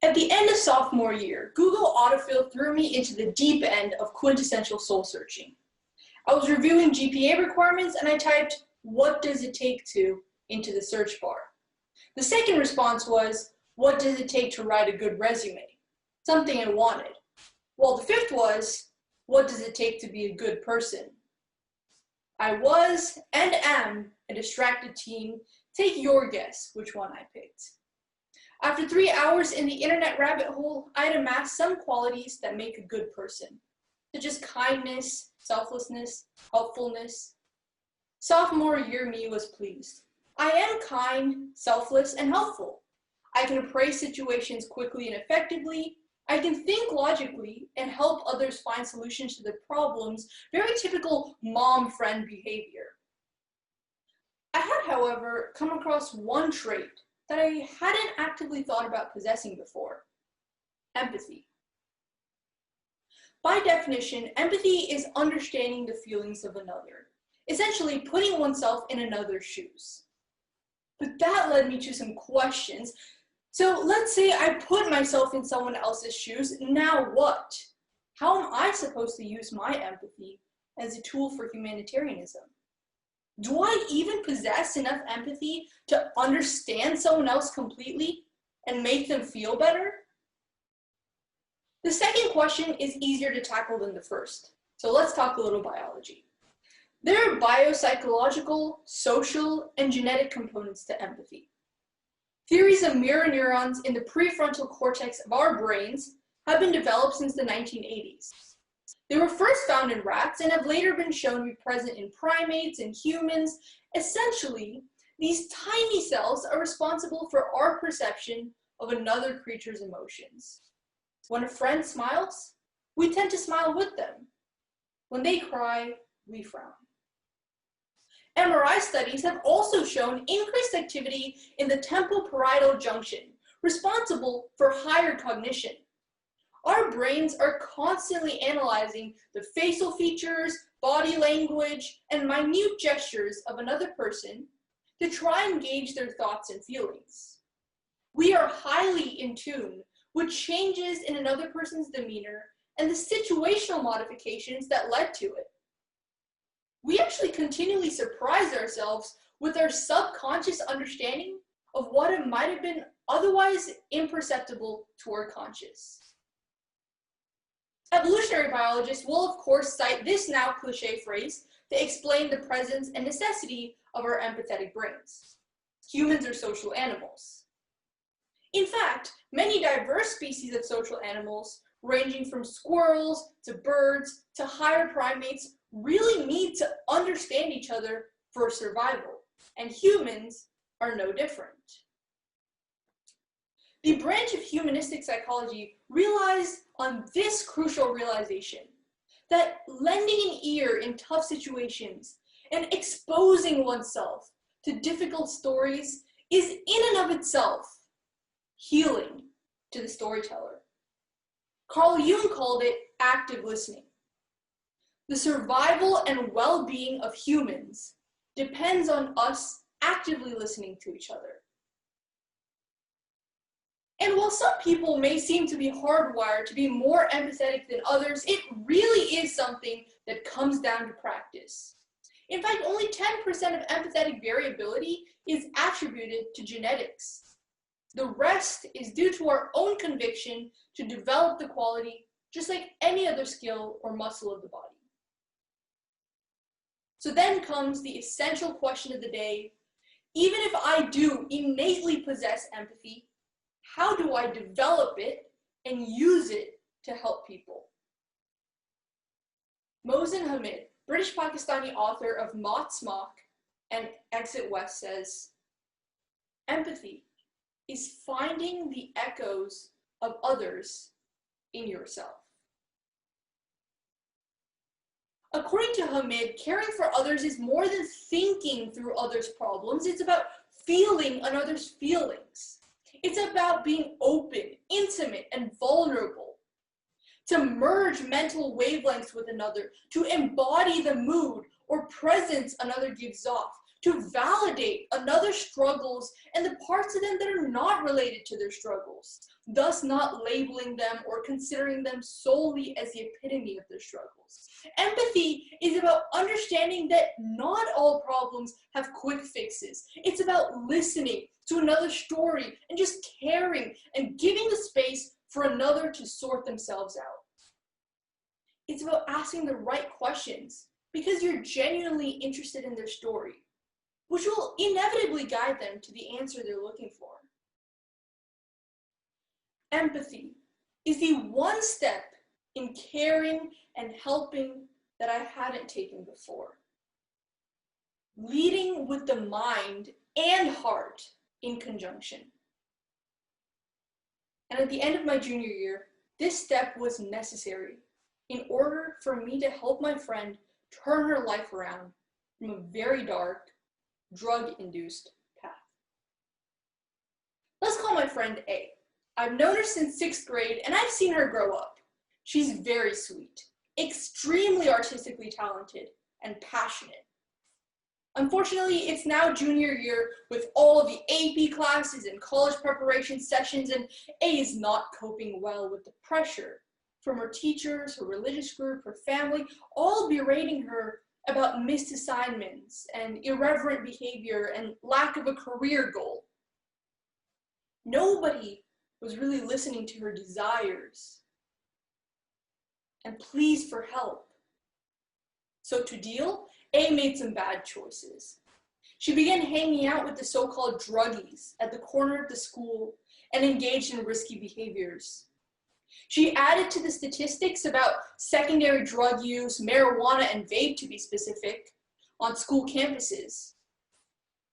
At the end of sophomore year, Google autofill threw me into the deep end of quintessential soul searching. I was reviewing GPA requirements and I typed, "What does it take to?" into the search bar. The second response was, "What does it take to write a good resume?" Something I wanted. While the fifth was, "What does it take to be a good person?" I was and am a distracted teen. Take your guess which one I picked. After 3 hours in the internet rabbit hole, I had amassed some qualities that make a good person, such as kindness, selflessness, helpfulness. Sophomore year me was pleased. I am kind, selfless, and helpful. I can appraise situations quickly and effectively. I can think logically and help others find solutions to their problems, very typical mom-friend behavior. I had, however, come across one trait that I hadn't actively thought about possessing before: empathy. By definition, empathy is understanding the feelings of another, essentially putting oneself in another's shoes. But that led me to some questions. So let's say I put myself in someone else's shoes, now what? How am I supposed to use my empathy as a tool for humanitarianism? Do I even possess enough empathy to understand someone else completely and make them feel better? The second question is easier to tackle than the first. So let's talk a little biology. There are biopsychological, social, and genetic components to empathy. Theories of mirror neurons in the prefrontal cortex of our brains have been developed since the 1980s. They were first found in rats and have later been shown to be present in primates and humans. Essentially, these tiny cells are responsible for our perception of another creature's emotions. When a friend smiles, we tend to smile with them. When they cry, we frown. MRI studies have also shown increased activity in the temporal-parietal junction, responsible for higher cognition. Our brains are constantly analyzing the facial features, body language, and minute gestures of another person to try and gauge their thoughts and feelings. We are highly in tune with changes in another person's demeanor and the situational modifications that led to it. We actually continually surprise ourselves with our subconscious understanding of what it might have been otherwise imperceptible to our conscious. Evolutionary biologists will, of course, cite this now cliché phrase to explain the presence and necessity of our empathetic brains. Humans are social animals. In fact, many diverse species of social animals, ranging from squirrels to birds to higher primates, really need to understand each other for survival, and humans are no different. The branch of humanistic psychology relies on this crucial realization, that lending an ear in tough situations and exposing oneself to difficult stories is in and of itself healing to the storyteller. Carl Jung called it active listening. The survival and well-being of humans depends on us actively listening to each other. And while some people may seem to be hardwired to be more empathetic than others, it really is something that comes down to practice. In fact, only 10% of empathetic variability is attributed to genetics. The rest is due to our own conviction to develop the quality, just like any other skill or muscle of the body. So then comes the essential question of the day. Even if I do innately possess empathy, how do I develop it and use it to help people? Mohsin Hamid, British Pakistani author of Maught Smock and Exit West, says, empathy is finding the echoes of others in yourself. According to Hamid, caring for others is more than thinking through others' problems. It's about feeling another's feelings. It's about being open, intimate, and vulnerable. To merge mental wavelengths with another, to embody the mood or presence another gives off, to validate another's struggles and the parts of them that are not related to their struggles, thus not labeling them or considering them solely as the epitome of their struggles. Empathy is about understanding that not all problems have quick fixes. It's about listening to another's story and just caring and giving the space for another to sort themselves out. It's about asking the right questions because you're genuinely interested in their story, which will inevitably guide them to the answer they're looking for. Empathy is the one step in caring and helping that I hadn't taken before. Leading with the mind and heart in conjunction. And at the end of my junior year, this step was necessary in order for me to help my friend turn her life around from a very dark, drug-induced path. Let's call my friend A. I've known her since 6th grade and I've seen her grow up. She's very sweet, extremely artistically talented, and passionate. Unfortunately, it's now junior year with all of the AP classes and college preparation sessions, and A is not coping well with the pressure from her teachers, her religious group, her family, all berating her about missed assignments and irreverent behavior and lack of a career goal. Nobody was really listening to her desires and pleas for help. So to deal, A made some bad choices. She began hanging out with the so-called druggies at the corner of the school and engaged in risky behaviors. She added to the statistics about secondary drug use, marijuana, and vape, to be specific, on school campuses.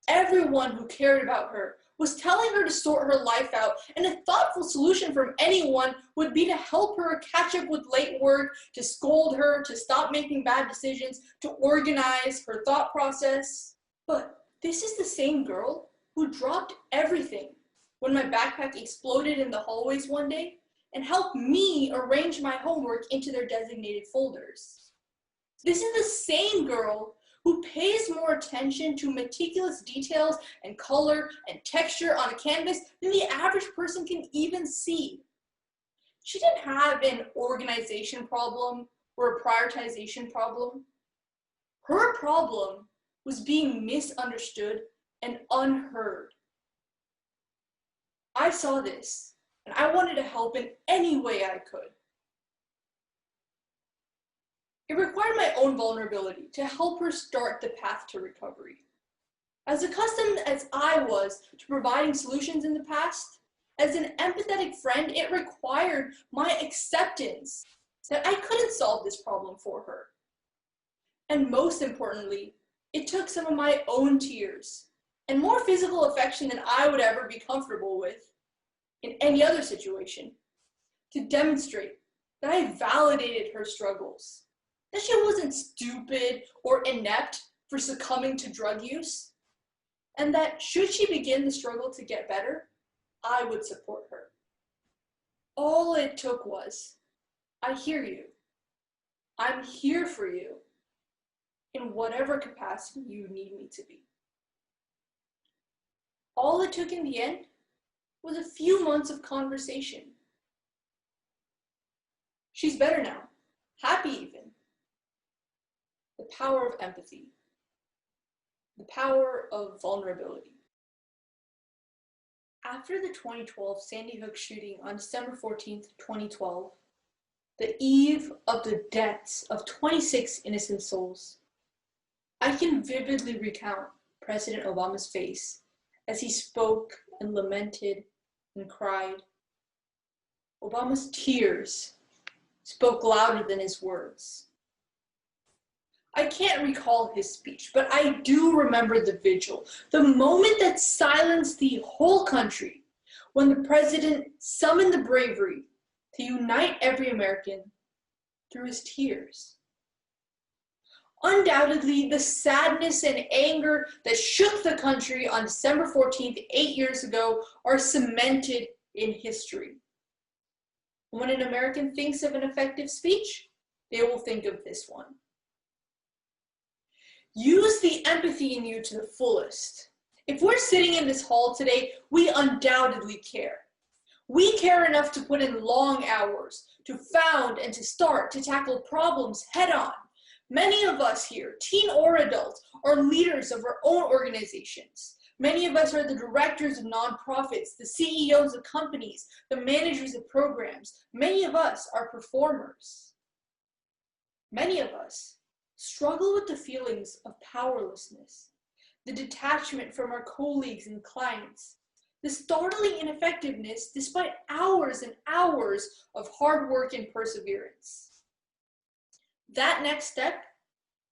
Everyone who cared about her was telling her to sort her life out, and a thoughtful solution from anyone would be to help her catch up with late work, to scold her, to stop making bad decisions, to organize her thought process. But this is the same girl who dropped everything when my backpack exploded in the hallways one day and helped me arrange my homework into their designated folders. This is the same girl who pays more attention to meticulous details and color and texture on a canvas than the average person can even see. She didn't have an organization problem or a prioritization problem. Her problem was being misunderstood and unheard. I saw this, and I wanted to help in any way I could. It required my own vulnerability to help her start the path to recovery. As accustomed as I was to providing solutions in the past, as an empathetic friend, it required my acceptance that I couldn't solve this problem for her. And most importantly, it took some of my own tears and more physical affection than I would ever be comfortable with in any other situation to demonstrate that I validated her struggles, that she wasn't stupid or inept for succumbing to drug use, and that should she begin the struggle to get better, I would support her. All it took was, I hear you. I'm here for you in whatever capacity you need me to be. All it took in the end was a few months of conversation. She's better now, happy even. The power of empathy, the power of vulnerability. After the 2012 Sandy Hook shooting on December 14th, 2012, the eve of the deaths of 26 innocent souls, I can vividly recount President Obama's face as he spoke and lamented and cried. Obama's tears spoke louder than his words. I can't recall his speech, but I do remember the vigil, the moment that silenced the whole country, when the president summoned the bravery to unite every American through his tears. Undoubtedly, the sadness and anger that shook the country on December 14th, 8 years ago, are cemented in history. When an American thinks of an effective speech, they will think of this one. Use the empathy in you to the fullest. If we're sitting in this hall today, we undoubtedly care. We care enough to put in long hours, to found and to start to tackle problems head on. Many of us here, teen or adult, are leaders of our own organizations. Many of us are the directors of nonprofits, the CEOs of companies, the managers of programs. Many of us are performers. Many of us struggle with the feelings of powerlessness, the detachment from our colleagues and clients, the startling ineffectiveness despite hours and hours of hard work and perseverance. That next step,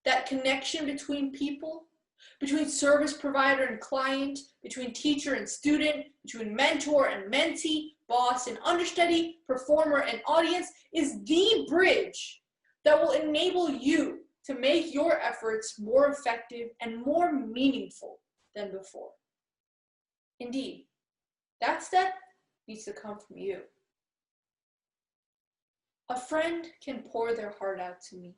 that connection between people, between service provider and client, between teacher and student, between mentor and mentee, boss and understudy, performer and audience, is the bridge that will enable you to make your efforts more effective and more meaningful than before. Indeed, that step needs to come from you. A friend can pour their heart out to me.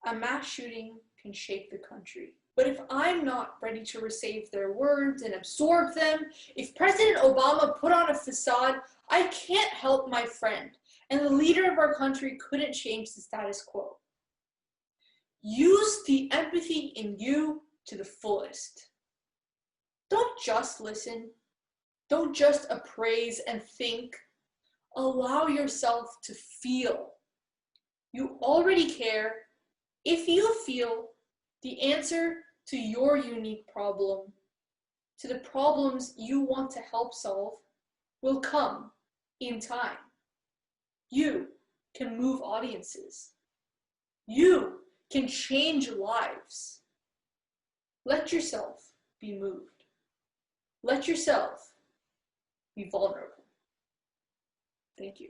A mass shooting can shake the country. But if I'm not ready to receive their words and absorb them, if President Obama put on a facade, I can't help my friend, and the leader of our country couldn't change the status quo. Use the empathy in you to the fullest. Don't just listen. Don't just appraise and think. Allow yourself to feel. You already care. If you feel, the answer to your unique problem, to the problems you want to help solve, will come in time. You can move audiences. You can change lives. Let yourself be moved. Let yourself be vulnerable. Thank you.